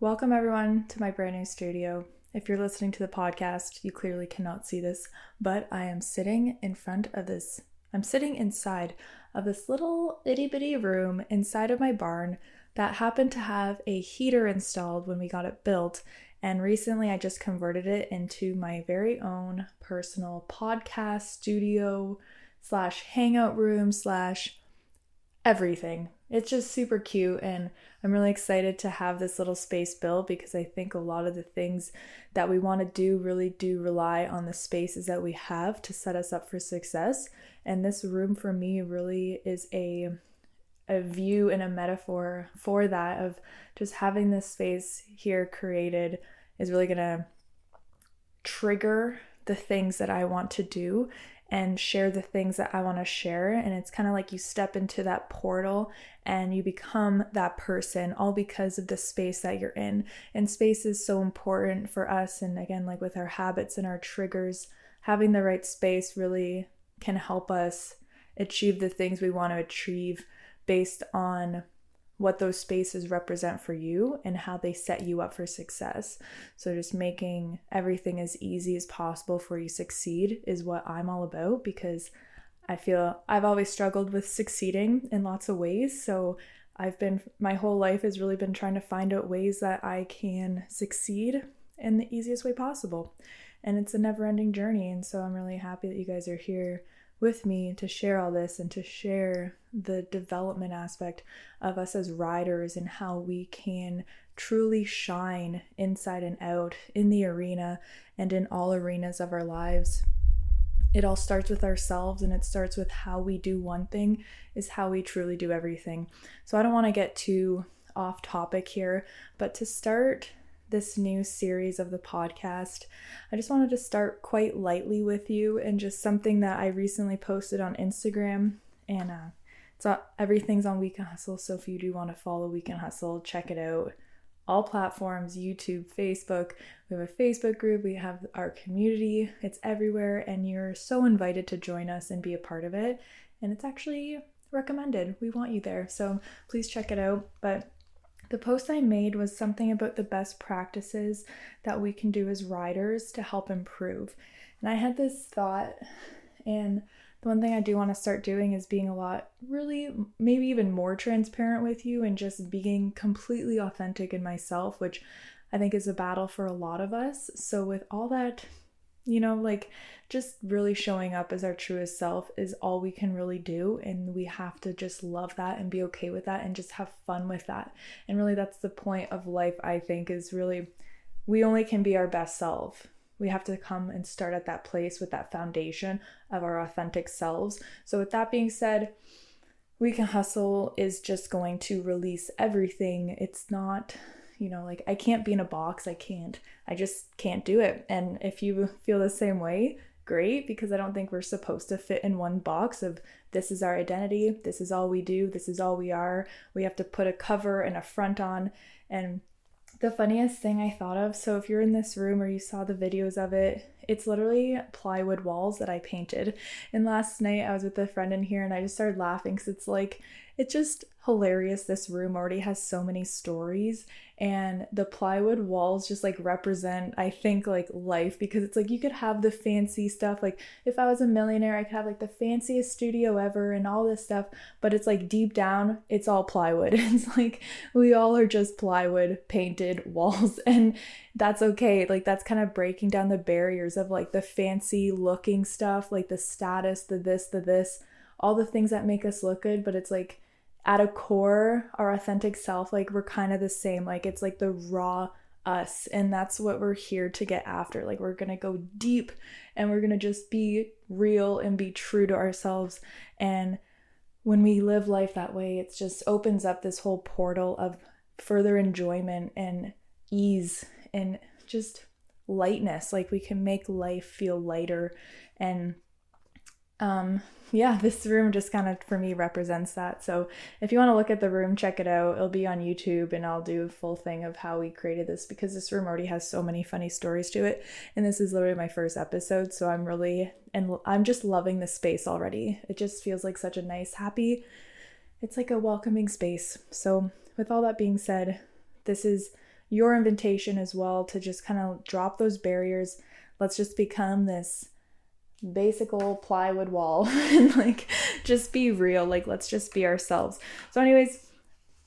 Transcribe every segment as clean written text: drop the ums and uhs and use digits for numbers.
Welcome everyone to my brand new studio. If you're listening to the podcast, you clearly cannot see this, but I am sitting inside of this little itty bitty room inside of my barn that happened to have a heater installed when we got it built. And recently I just converted it into my very own personal podcast studio slash hangout room slash everything. It's just super cute, and I'm really excited to have this little space built because I think a lot of the things that we want to do really do rely on the spaces that we have to set us up for success. And this room for me really is a view and a metaphor for that, of just having this space here created is really going to trigger the things that I want to do and share the things that I want to share. And it's kind of like you step into that portal and you become that person, all because of the space that you're in. And space is so important for us. And again, like with our habits and our triggers, having the right space really can help us achieve the things we want to achieve based on what those spaces represent for you and how they set you up for success. So just making everything as easy as possible for you to succeed is what I'm all about, because I feel I've always struggled with succeeding in lots of ways. So my whole life has really been trying to find out ways that I can succeed in the easiest way possible. And it's a never-ending journey. And so I'm really happy that you guys are here with me to share all this and to share the development aspect of us as riders and how we can truly shine inside and out in the arena and in all arenas of our lives. It all starts with ourselves, and it starts with how we do one thing is how we truly do everything. So I don't want to get too off topic here, but to start this new series of the podcast, I just wanted to start quite lightly with you and just something that I recently posted on Instagram, and everything's on Weekend Hustle. So if you do want to follow Weekend Hustle, check it out. All platforms, YouTube, Facebook. We have a Facebook group, we have our community, it's everywhere, and you're so invited to join us and be a part of it. And it's actually recommended. We want you there. So please check it out. But the post I made was something about the best practices that we can do as riders to help improve. And I had this thought, and the one thing I do want to start doing is being a lot, really, maybe even more transparent with you and just being completely authentic in myself, which I think is a battle for a lot of us. So with all that, just really showing up as our truest self is all we can really do. And we have to just love that and be okay with that and just have fun with that. And really that's the point of life, I think, is really we only can be our best self. We have to come and start at that place with that foundation of our authentic selves. So with that being said, Weekend Hustle is just going to release everything. It's not I can't be in a box. I just can't do it. And if you feel the same way, great, because I don't think we're supposed to fit in one box of this is our identity, this is all we do, this is all we are. We have to put a cover and a front on. And the funniest thing I thought of, so if you're in this room or you saw the videos of it, it's literally plywood walls that I painted. And last night I was with a friend in here and I just started laughing because it's just hilarious. This room already has so many stories, and the plywood walls just represent, I think, life, because it's you could have the fancy stuff. If I was a millionaire, I could have the fanciest studio ever and all this stuff, but it's deep down, it's all plywood. It's we all are just plywood painted walls, and that's okay. That's kind of breaking down the barriers of the fancy looking stuff, the status, the this, all the things that make us look good, but it's at a core, our authentic self, we're kind of the same. It's the raw us, and that's what we're here to get after. We're gonna go deep, and we're gonna just be real and be true to ourselves. And when we live life that way, it just opens up this whole portal of further enjoyment and ease and just lightness. We can make life feel lighter. And this room just kind of, for me, represents that. So if you want to look at the room, check it out. It'll be on YouTube, and I'll do a full thing of how we created this, because this room already has so many funny stories to it. And this is literally my first episode. So I'm just loving the space already. It just feels like such a nice, happy, it's a welcoming space. So with all that being said, this is your invitation as well to just kind of drop those barriers. Let's just become this basic old plywood wall and like just be real. Like, let's just be ourselves. So anyways,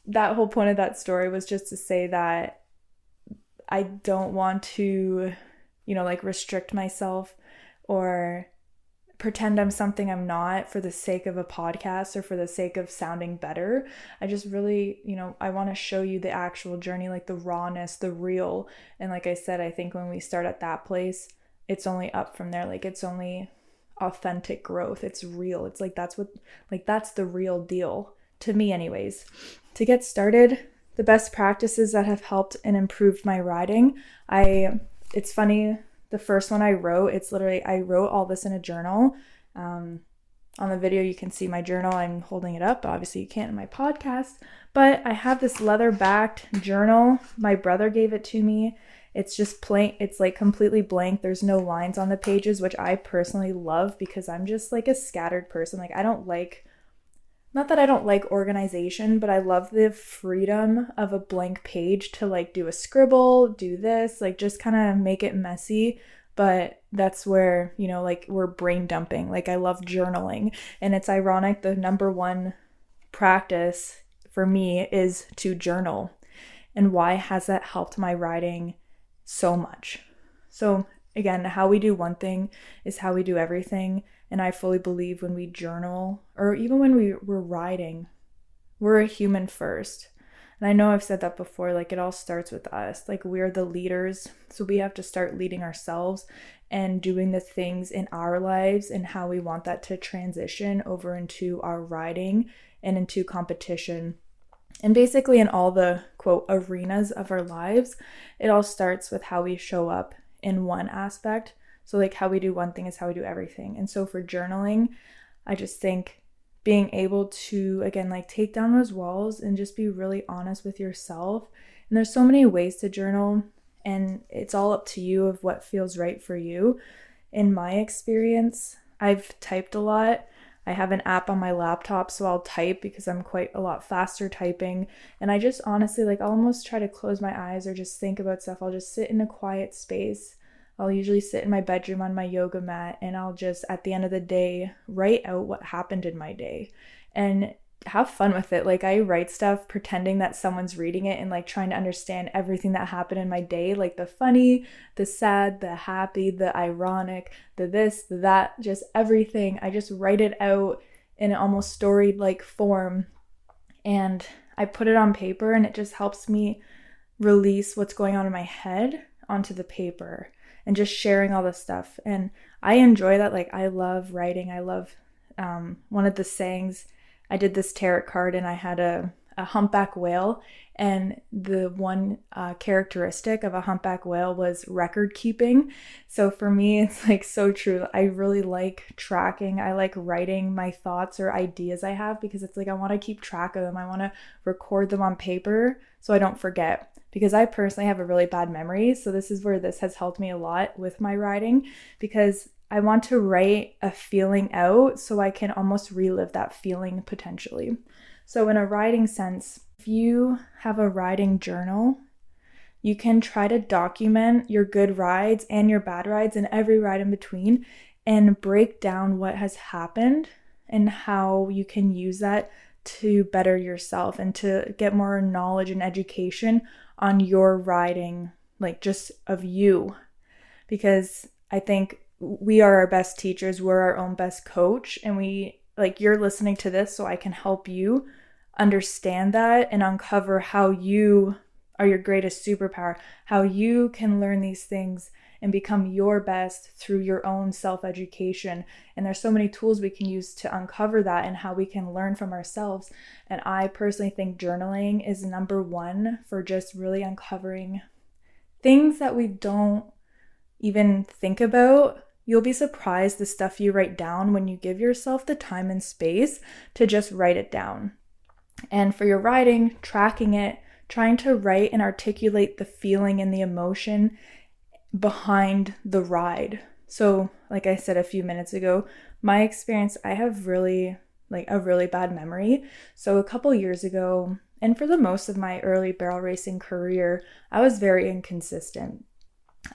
that whole point of that story was just to say that I don't want to, like restrict myself or pretend I'm something I'm not for the sake of a podcast or for the sake of sounding better. I just really, I want to show you the actual journey, like the rawness, the real. And like I said, I think when we start at that place, it's only up from there. Like, it's only authentic growth. It's real. It's like, that's the real deal to me anyways. To get started, the best practices that have helped and improved my writing, it's funny, the first one I wrote, it's literally, I wrote all this in a journal. On the video, you can see my journal. I'm holding it up, but obviously you can't in my podcast. But I have this leather-backed journal. My brother gave it to me. It's just plain, it's like completely blank. There's no lines on the pages, which I personally love because I'm just like a scattered person. Like, not that I don't like organization, but I love the freedom of a blank page to like do a scribble, do this, like just kind of make it messy. But that's where, like we're brain dumping. Like, I love journaling. And it's ironic, the number one practice for me is to journal. And why has that helped my writing so much? So again, how we do one thing is how we do everything. And I fully believe when we journal, or even when we're writing, we're a human first. And I know I've said that before, like it all starts with us. Like, we're the leaders, so we have to start leading ourselves and doing the things in our lives and how we want that to transition over into our writing and into competition. And basically in all the, quote, arenas of our lives, it all starts with how we show up in one aspect. So like, how we do one thing is how we do everything. And so for journaling, I just think being able to, again, like take down those walls and just be really honest with yourself. And there's so many ways to journal, and it's all up to you of what feels right for you. In my experience, I've typed a lot. I have an app on my laptop, so I'll type because I'm quite a lot faster typing. And I just honestly, like, I'll almost try to close my eyes or just think about stuff. I'll just sit in a quiet space. I'll usually sit in my bedroom on my yoga mat, and I'll just, at the end of the day, write out what happened in my day and have fun with it. Like, I write stuff pretending that someone's reading it and like trying to understand everything that happened in my day, like the funny, the sad, the happy, the ironic, the this, the that, just everything. I just write it out in an almost storied like form, and I put it on paper, and it just helps me release what's going on in my head onto the paper. And just sharing all this stuff. And I enjoy that. Like, I love writing. I love one of the sayings. I did this tarot card, and I had a humpback whale. And the one characteristic of a humpback whale was record keeping. So for me, it's like so true. I really like tracking. I like writing my thoughts or ideas I have, because it's like I want to keep track of them. I want to record them on paper so I don't forget. Because I personally have a really bad memory. So this is where this has helped me a lot with my writing, because I want to write a feeling out so I can almost relive that feeling potentially. So in a writing sense, if you have a writing journal, you can try to document your good rides and your bad rides and every ride in between, and break down what has happened and how you can use that to better yourself and to get more knowledge and education on your writing, like just of you. Because I think we are our best teachers, we're our own best coach, and you're listening to this so I can help you understand that and uncover how you are your greatest superpower, how you can learn these things and become your best through your own self-education. And there's so many tools we can use to uncover that and how we can learn from ourselves. And I personally think journaling is number one for just really uncovering things that we don't even think about. You'll be surprised the stuff you write down when you give yourself the time and space to just write it down. And for your writing, tracking it, trying to write and articulate the feeling and the emotion behind the ride. So like I said a few minutes ago, my experience, I have a really bad memory. So a couple years ago, And for the most of my early barrel racing career, I was very inconsistent.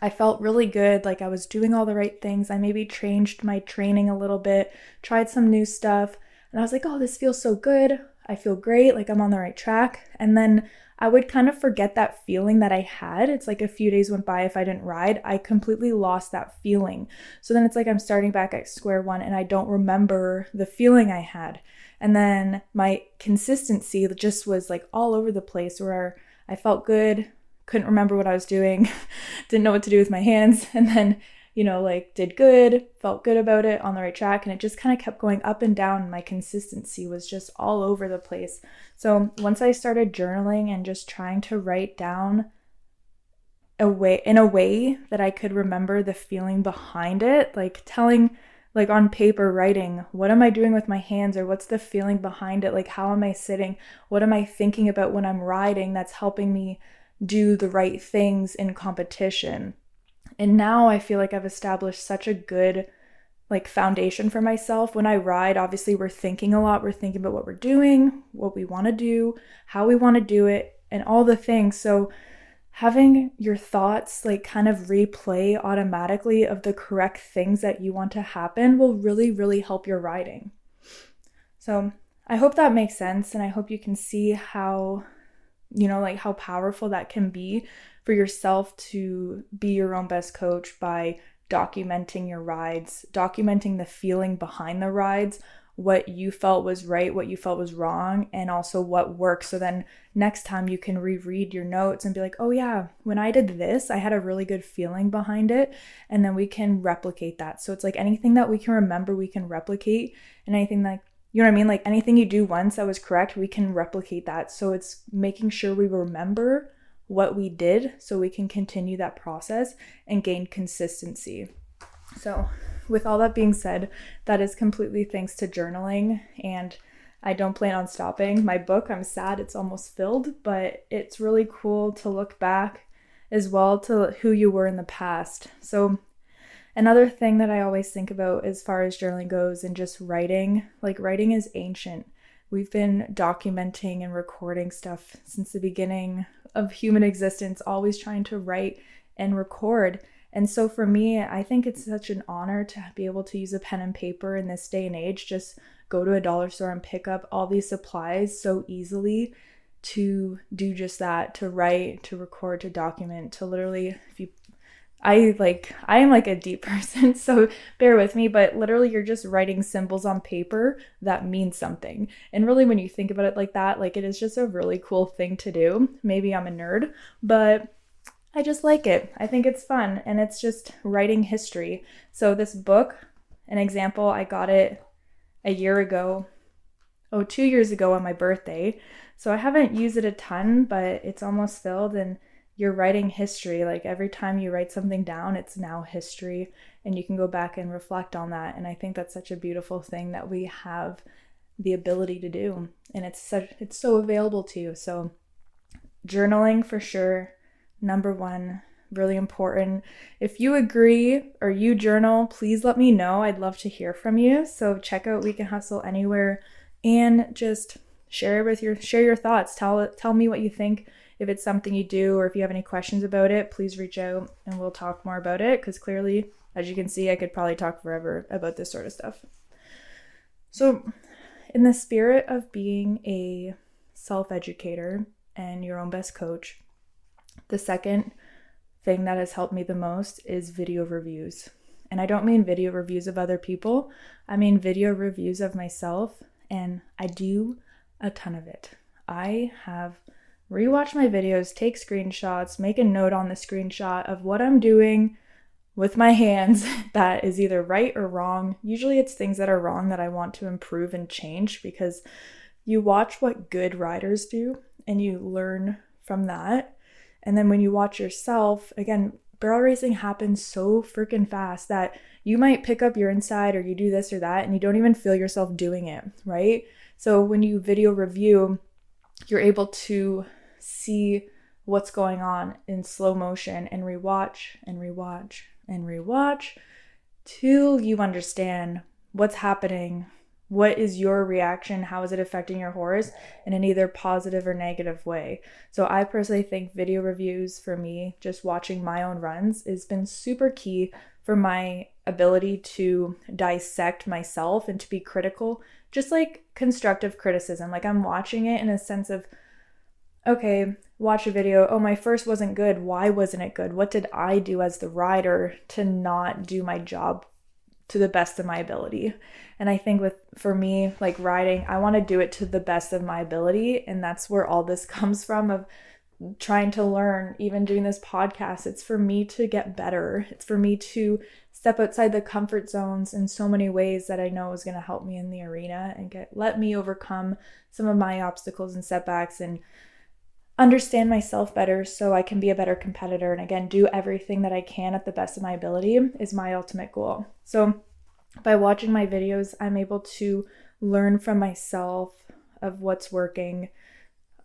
I felt really good, like I was doing all the right things. I maybe changed my training a little bit, tried some new stuff, and I was like, oh, this feels so good. I feel great, like I'm on the right track. And then I would kind of forget that feeling that I had. It's like a few days went by if I didn't ride, I completely lost that feeling. So then it's like I'm starting back at square one and I don't remember the feeling I had. And then my consistency just was like all over the place where I felt good, couldn't remember what I was doing, didn't know what to do with my hands, and then, like did good, felt good about it, on the right track, and it just kind of kept going up and down, and my consistency was just all over the place. So once I started journaling and just trying to write down in a way that I could remember the feeling behind it, like telling, like on paper, writing, what am I doing with my hands, or what's the feeling behind it? Like, how am I sitting? What am I thinking about when I'm riding that's helping me do the right things in competition? And now I feel like I've established such a good foundation for myself. When I ride, obviously we're thinking a lot. We're thinking about what we're doing, what we want to do, how we want to do it, and all the things. So having your thoughts kind of replay automatically of the correct things that you want to happen will really, really help your riding. So I hope that makes sense, and I hope you can see how, how powerful that can be for yourself to be your own best coach by documenting your rides, documenting the feeling behind the rides, what you felt was right, what you felt was wrong, and also what worked. So then next time you can reread your notes and be like, oh yeah, when I did this, I had a really good feeling behind it. And then we can replicate that. So it's like anything that we can remember, we can replicate. And anything you know what I mean? Like anything you do once that was correct, we can replicate that. So it's making sure we remember what we did so we can continue that process and gain consistency. So with all that being said, that is completely thanks to journaling, and I don't plan on stopping. My book, I'm sad it's almost filled, but it's really cool to look back as well to who you were in the past. So another thing that I always think about as far as journaling goes and just writing, writing is ancient. We've been documenting and recording stuff since the beginning of human existence, always trying to write and record. And so for me, I think it's such an honor to be able to use a pen and paper in this day and age. Just go to a dollar store and pick up all these supplies so easily to do just that, to write, to record, to document, to literally, I am a deep person, so bear with me, but literally you're just writing symbols on paper that mean something. And really when you think about it like that, it is just a really cool thing to do. Maybe I'm a nerd, but I just like it. I think it's fun, and it's just writing history. So this book, an example, I got it 2 years ago on my birthday. So I haven't used it a ton, but it's almost filled, and you're writing history. Every time you write something down, it's now history, and you can go back and reflect on that. And I think that's such a beautiful thing that we have the ability to do, and it's so available to you. So journaling for sure, number one, really important. If you agree or you journal, please let me know. I'd love to hear from you. So check out We Can Hustle Anywhere and just share your thoughts. Tell me what you think. If it's something you do, or if you have any questions about it, please reach out and we'll talk more about it, because clearly, as you can see, I could probably talk forever about this sort of stuff. So in the spirit of being a self-educator and your own best coach, the second thing that has helped me the most is video reviews. And I don't mean video reviews of other people. I mean video reviews of myself, and I do a ton of it. I have rewatch my videos, take screenshots, make a note on the screenshot of what I'm doing with my hands that is either right or wrong. Usually it's things that are wrong that I want to improve and change, because you watch what good riders do and you learn from that. And then when you watch yourself, again, barrel racing happens so freaking fast that you might pick up your inside or you do this or that and you don't even feel yourself doing it, right? So when you video review, you're able to see what's going on in slow motion and rewatch and rewatch and rewatch till you understand what's happening, What is your reaction? How is it affecting your horse in an either positive or negative way? So I personally think video reviews for me, just watching my own runs, has been super key for my ability to dissect myself and to be critical, just like constructive criticism. Like I'm watching it in a sense of, okay, watch a video. Oh, my first wasn't good. Why wasn't it good? What did I do as the rider to not do my job to the best of my ability? And I think for me, like riding, I want to do it to the best of my ability. And that's where all this comes from, of trying to learn, even doing this podcast. It's for me to get better. It's for me to step outside the comfort zones in so many ways that I know is going to help me in the arena and let me overcome some of my obstacles and setbacks and understand myself better so I can be a better competitor. And again, do everything that I can at the best of my ability is my ultimate goal. So by watching my videos, I'm able to learn from myself of what's working,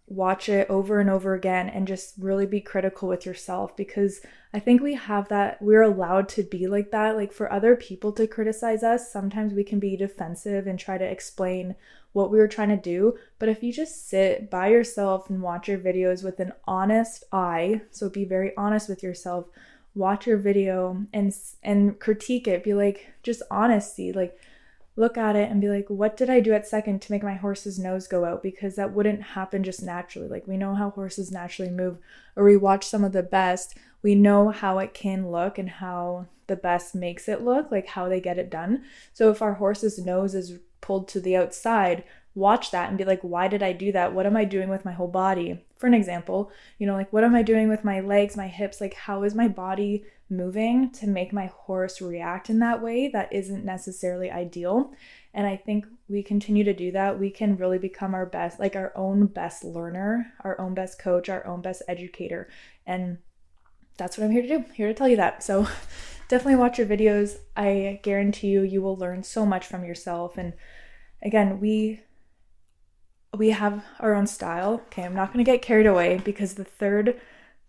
watch it over and over again, and just really be critical with yourself, because I think we're allowed to be like that. Like for other people to criticize us, sometimes we can be defensive and try to explain what we were trying to do. But if you just sit by yourself and watch your videos with an honest eye, so be very honest with yourself, watch your video and critique it, be like, just honesty, like look at it and be like, what did I do at second to make my horse's nose go out? Because that wouldn't happen just naturally. Like we know how horses naturally move, or we watch some of the best. We know how it can look and how the best makes it look, like how they get it done. So if our horse's nose is pulled to the outside, watch that and be like, why did I do that? What am I doing with my whole body? For an example, like what am I doing with my legs, my hips? Like how is my body moving to make my horse react in that way that isn't necessarily ideal? And I think we continue to do that, we can really become our best, like our own best learner, our own best coach, our own best educator. And that's what I'm here to do, here to tell you that. So definitely watch your videos. I guarantee you will learn so much from yourself. And again, we have our own style. Okay, I'm not going to get carried away, because the third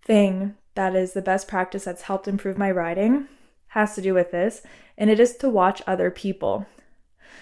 thing that is the best practice that's helped improve my riding has to do with this, and it is to watch other people.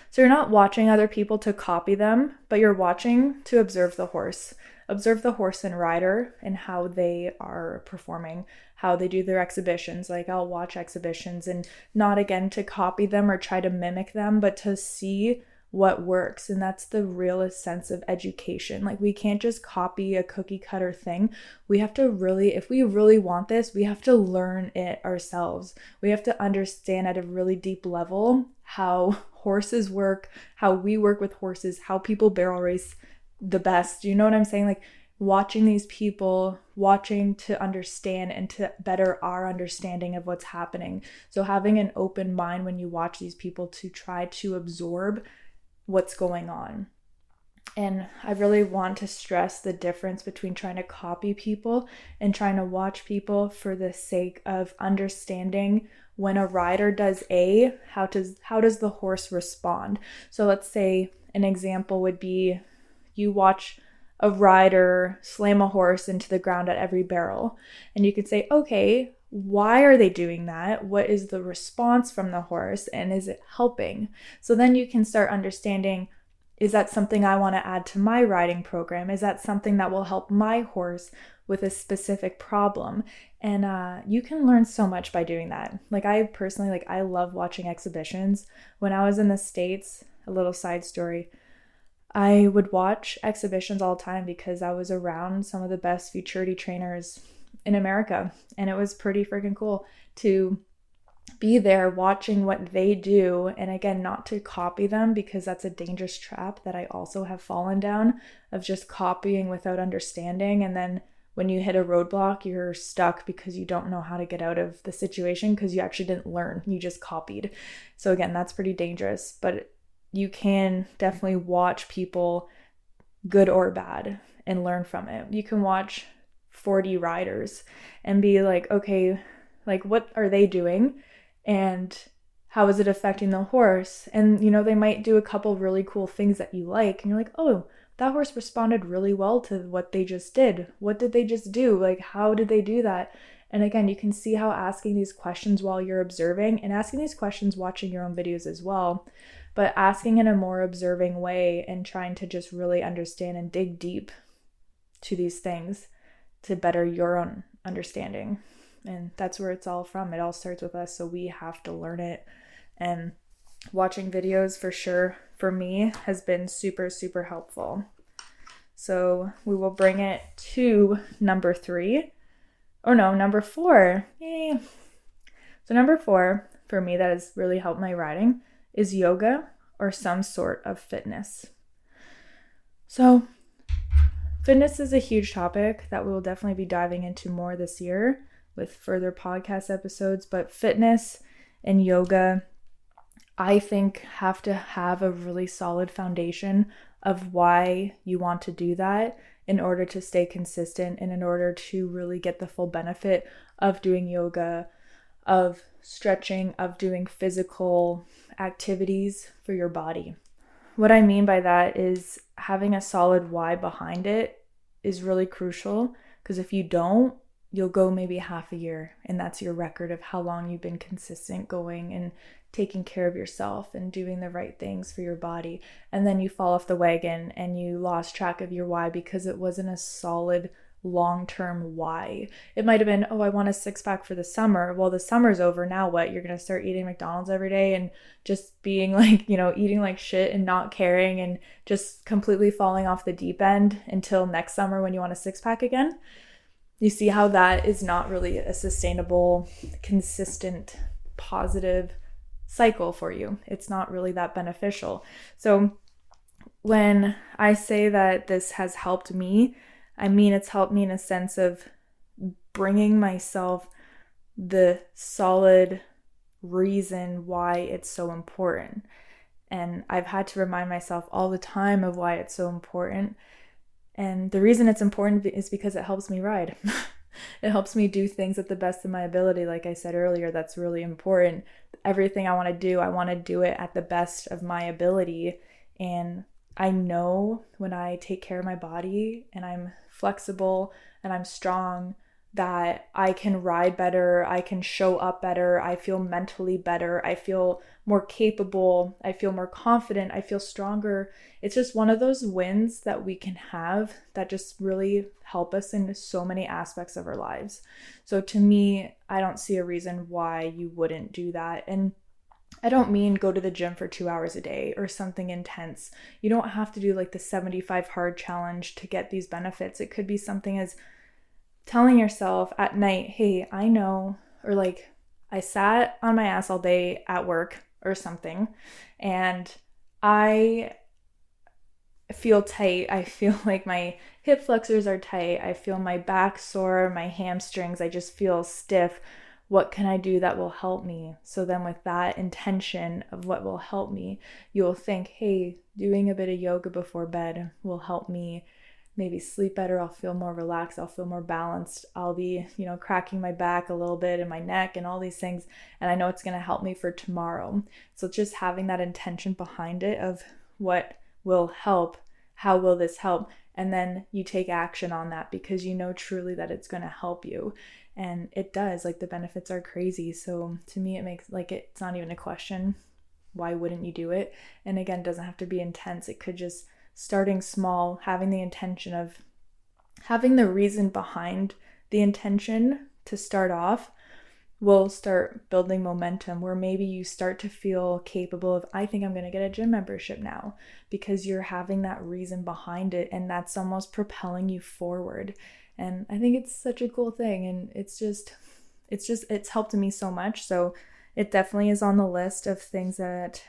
So you're not watching other people to copy them, but you're watching to observe the horse. Observe the horse and rider and how they are performing, how they do their exhibitions. Like I'll watch exhibitions, and not again to copy them or try to mimic them, but to see what works. And that's the realest sense of education. Like we can't just copy a cookie cutter thing. We have to really, if we really want this, we have to learn it ourselves. We have to understand at a really deep level how horses work, how we work with horses, how people barrel race the best. You know what I'm saying? Like watching these people, watching to understand and to better our understanding of what's happening. So having an open mind when you watch these people to try to absorb what's going on. And I really want to stress the difference between trying to copy people and trying to watch people for the sake of understanding when a rider does A, how does the horse respond? So let's say an example would be you watch a rider slam a horse into the ground at every barrel, and you could say, okay, why are they doing that? What is the response from the horse, and is it helping? So then you can start understanding, is that something I want to add to my riding program? Is that something that will help my horse with a specific problem? And you can learn so much by doing that. Like I personally, I love watching exhibitions. When I was in the States, a little side story, I would watch exhibitions all the time because I was around some of the best futurity trainers in America. And it was pretty freaking cool to be there watching what they do. And again, not to copy them, because that's a dangerous trap that I also have fallen down, of just copying without understanding. And then when you hit a roadblock, you're stuck because you don't know how to get out of the situation because you actually didn't learn. You just copied. So again, that's pretty dangerous. But you can definitely watch people, good or bad, and learn from it. You can watch 40 riders and be like, okay, like what are they doing and how is it affecting the horse? And they might do a couple really cool things that you like, and you're like, oh, that horse responded really well to what they just did. What did they just do? Like, how did they do that? And again, you can see how asking these questions while you're observing, and asking these questions watching your own videos as well, but asking in a more observing way and trying to just really understand and dig deep to these things to better your own understanding. And that's where it's all from. It all starts with us, so we have to learn it. And watching videos for sure for me has been super, super helpful. So we will bring it to number 4. Yay. So number 4 for me that has really helped my riding is yoga or some sort of fitness. So fitness is a huge topic that we will definitely be diving into more this year with further podcast episodes, but fitness and yoga, I think, have to have a really solid foundation of why you want to do that in order to stay consistent and in order to really get the full benefit of doing yoga, of stretching, of doing physical activities for your body. What I mean by that is having a solid why behind it is really crucial, because if you don't, you'll go maybe half a year and that's your record of how long you've been consistent going and taking care of yourself and doing the right things for your body. And then you fall off the wagon and you lost track of your why because it wasn't a solid long-term why. It might have been, oh, I want a 6-pack for the summer. Well, the summer's over. Now what? You're going to start eating McDonald's every day and just being like, eating like shit and not caring and just completely falling off the deep end until next summer when you want a 6-pack again. You see how that is not really a sustainable, consistent, positive cycle for you. It's not really that beneficial. So when I say that this has helped me, I mean it's helped me in a sense of bringing myself the solid reason why it's so important. And I've had to remind myself all the time of why it's so important. And the reason it's important is because it helps me ride. It helps me do things at the best of my ability. Like I said earlier, that's really important. Everything I want to do it at the best of my ability. And I know when I take care of my body and I'm flexible and I'm strong, that I can ride better, I can show up better, I feel mentally better, I feel more capable, I feel more confident, I feel stronger. It's just one of those wins that we can have that just really help us in so many aspects of our lives. So to me, I don't see a reason why you wouldn't do that. And I don't mean go to the gym for 2 hours a day or something intense. You don't have to do like the 75 hard challenge to get these benefits. It could be something as telling yourself at night, hey, I know, or like I sat on my ass all day at work or something and I feel tight. I feel like my hip flexors are tight. I feel my back sore, my hamstrings. I just feel stiff. What can I do that will help me? So then with that intention of what will help me, you'll think, hey, doing a bit of yoga before bed will help me maybe sleep better. I'll feel more relaxed. I'll feel more balanced. I'll be, cracking my back a little bit and my neck and all these things. And I know it's going to help me for tomorrow. So just having that intention behind it of what will help, how will this help? And then you take action on that because you know truly that it's going to help you. And it does, like the benefits are crazy. So to me, it makes like it's not even a question. Why wouldn't you do it? And again, it doesn't have to be intense. It could just starting small, having the intention of having the reason behind the intention to start off will start building momentum where maybe you start to feel capable of, I think I'm going to get a gym membership now because you're having that reason behind it and that's almost propelling you forward. And I think it's such a cool thing and it's helped me so much. So it definitely is on the list of things that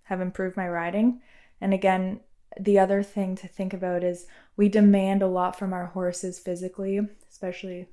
have improved my riding. And again, the other thing to think about is we demand a lot from our horses physically, especially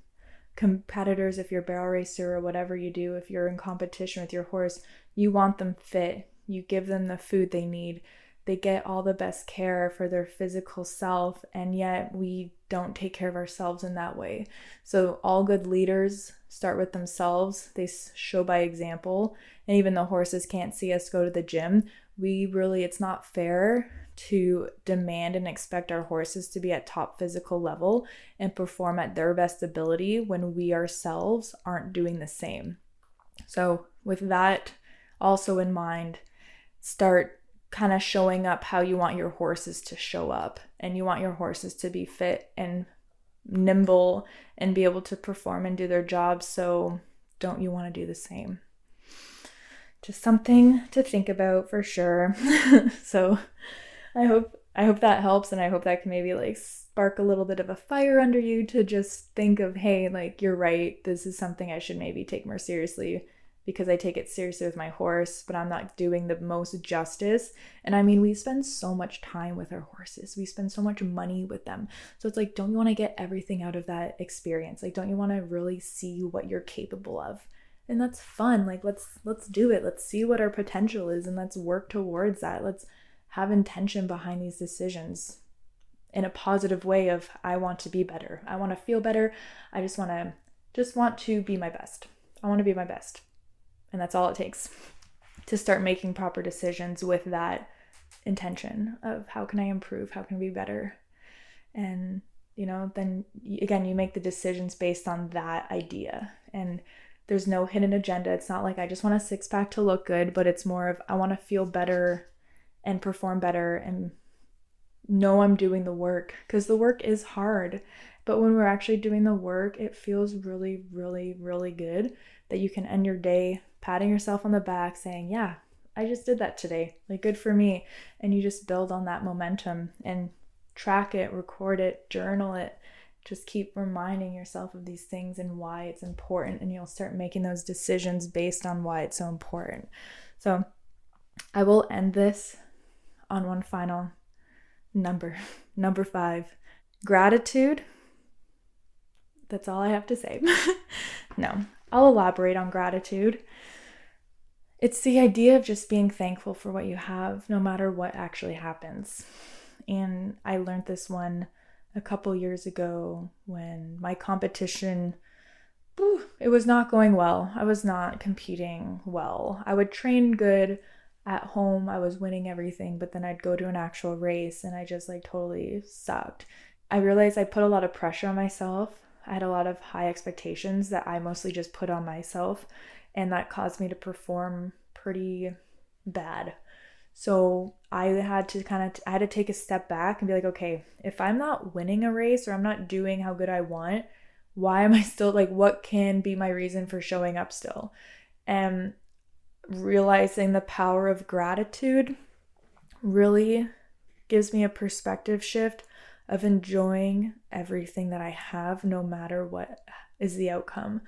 competitors. If you're a barrel racer or whatever you do, if you're in competition with your horse, you want them fit. You give them the food they need. They get all the best care for their physical self, and yet we don't take care of ourselves in that way. So all good leaders start with themselves. They show by example, and even though horses can't see us go to the gym, it's not fair to demand and expect our horses to be at top physical level and perform at their best ability when we ourselves aren't doing the same. So with that also in mind, start kind of showing up how you want your horses to show up, and you want your horses to be fit and nimble and be able to perform and do their jobs. So don't you want to do the same? Just something to think about for sure. So I hope that helps, and I hope that can maybe like spark a little bit of a fire under you to just think of, hey, like, you're right, this is something I should maybe take more seriously, because I take it seriously with my horse, but I'm not doing the most justice. And I mean, we spend so much time with our horses. We spend so much money with them. So it's like, don't you want to get everything out of that experience? Like, don't you want to really see what you're capable of? And that's fun. Like, let's do it. Let's see what our potential is, and let's work towards that. Let's have intention behind these decisions in a positive way of, I want to be better. I want to feel better. I just want to be my best. I want to be my best. And that's all it takes to start making proper decisions with that intention of, how can I improve? How can I be better? And, then again, you make the decisions based on that idea. And there's no hidden agenda. It's not like I just want a six pack to look good, but it's more of, I want to feel better and perform better and know I'm doing the work, because the work is hard. But when we're actually doing the work, it feels really, really, really good that you can end your day patting yourself on the back saying, yeah, I just did that today. Like, good for me. And you just build on that momentum and track it, record it, journal it. Just keep reminding yourself of these things and why it's important, and you'll start making those decisions based on why it's so important. So I will end this on one final number 5, gratitude. That's all I have to say. No, I'll elaborate on gratitude. It's the idea of just being thankful for what you have, no matter what actually happens. And I learned this one a couple years ago when my competition, it was not going well. I was not competing well. I would train good at home. I was winning everything, but then I'd go to an actual race and I just like totally sucked. I realized I put a lot of pressure on myself. I had a lot of high expectations that I mostly just put on myself, and that caused me to perform pretty bad. So I had to take a step back and be like, okay, if I'm not winning a race or I'm not doing how good I want, why am I still, like, what can be my reason for showing up still? And realizing the power of gratitude really gives me a perspective shift of enjoying everything that I have, no matter what is the outcome.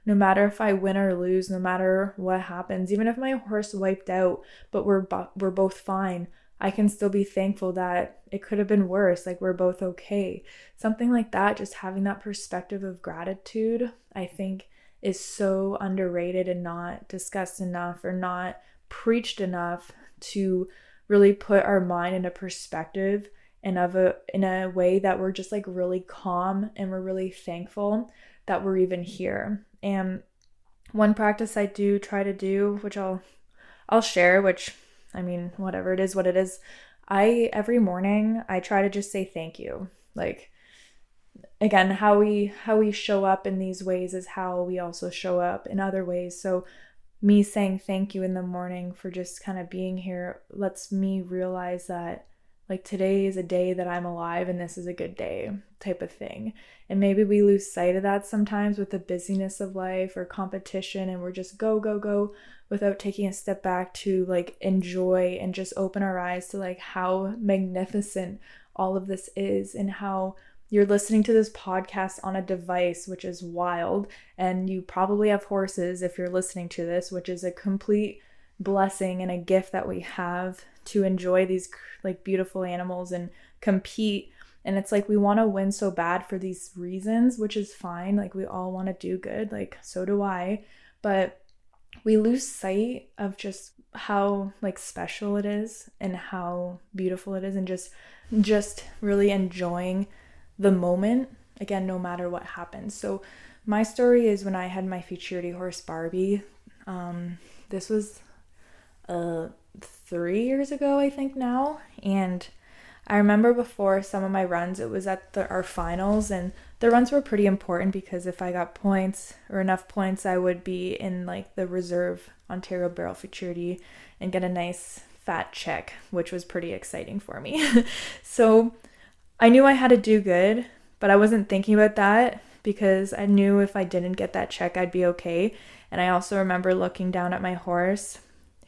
No matter if I win or lose, no matter what happens, even if my horse wiped out, but we're both fine, I can still be thankful that it could have been worse. Like, we're both okay. Something like that, just having that perspective of gratitude, I think is so underrated and not discussed enough or not preached enough to really put our mind in a perspective and in a way that we're just like really calm and we're really thankful that we're even here. And one practice I do try to do, which I'll share, which, I mean, whatever, it is what it is. Every morning I try to just say thank you. Like, again, how we show up in these ways is how we also show up in other ways. So me saying thank you in the morning for just kind of being here lets me realize that, like, today is a day that I'm alive and this is a good day type of thing. And maybe we lose sight of that sometimes with the busyness of life or competition, and we're just go without taking a step back to like enjoy and just open our eyes to like how magnificent all of this is, and how you're listening to this podcast on a device, which is wild. And you probably have horses if you're listening to this, which is a complete blessing and a gift that we have to enjoy these like beautiful animals and compete. And it's like we want to win so bad for these reasons, which is fine. Like, we all want to do good, like so do I, but we lose sight of just how like special it is and how beautiful it is, and just really enjoying the moment, again, no matter what happens. So my story is when I had my futurity horse Barbie. This was 3 years ago, I think now. And I remember before some of my runs, it was at our finals, and the runs were pretty important because if I got points or enough points, I would be in like the reserve Ontario Barrel Futurity and get a nice fat check, which was pretty exciting for me. So I knew I had to do good, but I wasn't thinking about that because I knew if I didn't get that check, I'd be okay. And I also remember looking down at my horse,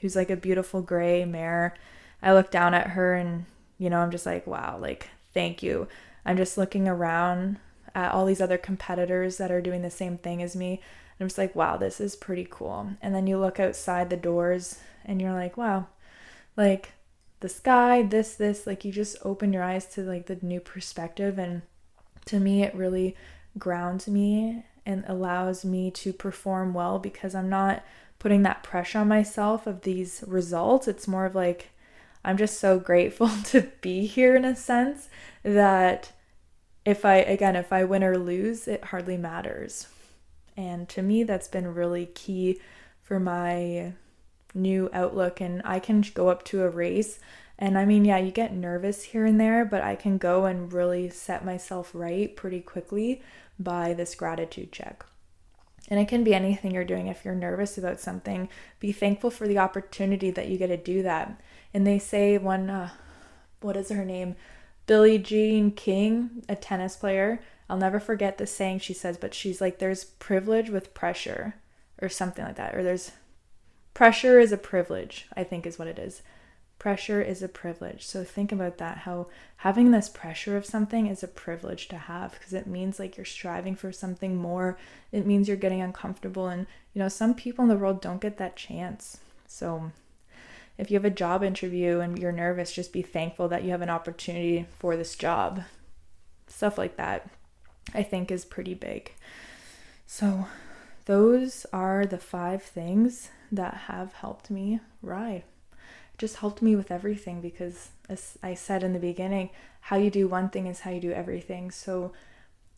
who's like a beautiful gray mare. I looked down at her and, I'm just like, wow, like, thank you. I'm just looking around at all these other competitors that are doing the same thing as me. And I'm just like, wow, this is pretty cool. And then you look outside the doors and you're like, wow, like the sky, this, like you just open your eyes to like the new perspective. And to me, it really grounds me and allows me to perform well because I'm not putting that pressure on myself of these results. It's more of like, I'm just so grateful to be here in a sense that if I win or lose, it hardly matters. And to me, that's been really key for my new outlook. And I can go up to a race and I mean, yeah, you get nervous here and there, but I can go and really set myself right pretty quickly by this gratitude check. And it can be anything you're doing. If you're nervous about something, be thankful for the opportunity that you get to do that. And they say what is her name? Billie Jean King, a tennis player. I'll never forget the saying she says, but she's like, there's privilege with pressure or something like that. Or there's pressure is a privilege, I think is what it is. Pressure is a privilege. So think about that, how having this pressure of something is a privilege to have because it means like you're striving for something more. It means you're getting uncomfortable. And, some people in the world don't get that chance. So if you have a job interview and you're nervous, just be thankful that you have an opportunity for this job. Stuff like that, I think, is pretty big. So those are the 5 things that have helped me ride. Just helped me with everything because, as I said in the beginning, how you do one thing is how you do everything. So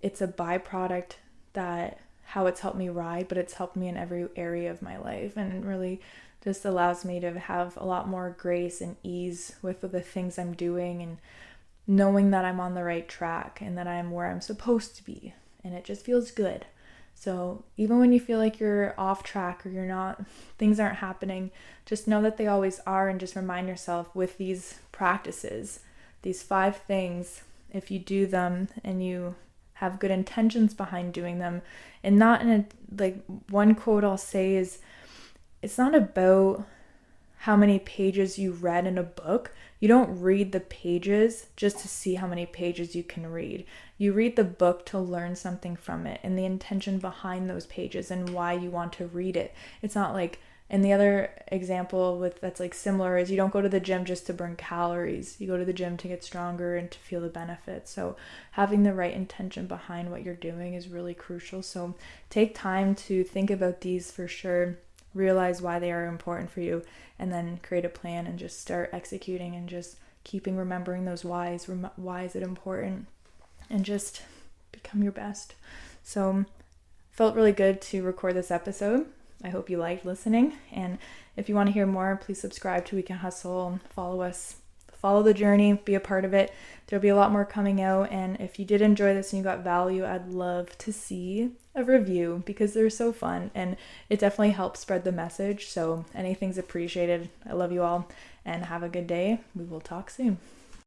it's a byproduct that how it's helped me ride, but it's helped me in every area of my life, and it really just allows me to have a lot more grace and ease with the things I'm doing and knowing that I'm on the right track and that I'm where I'm supposed to be, and it just feels good. So even when you feel like you're off track or you're not, things aren't happening, just know that they always are, and just remind yourself with these practices, these 5 things, if you do them and you have good intentions behind doing them, and not in a, like, one quote I'll say is, it's not about how many pages you read in a book. You don't read the pages just to see how many pages you can read. You read the book to learn something from it and the intention behind those pages and why you want to read it. It's not like, and the other example with that's like similar is you don't go to the gym just to burn calories. You go to the gym to get stronger and to feel the benefits. So having the right intention behind what you're doing is really crucial. So take time to think about these for sure. Realize why they are important for you, and then create a plan and just start executing and just remembering those whys. Why is it important? And just become your best. So felt really good to record this episode. I hope you liked listening. And if you want to hear more, please subscribe to We Can Hustle. Follow us. Follow the journey. Be a part of it. There'll be a lot more coming out. And if you did enjoy this and you got value, I'd love to see a review because they're so fun. And it definitely helps spread the message. So anything's appreciated. I love you all and have a good day. We will talk soon.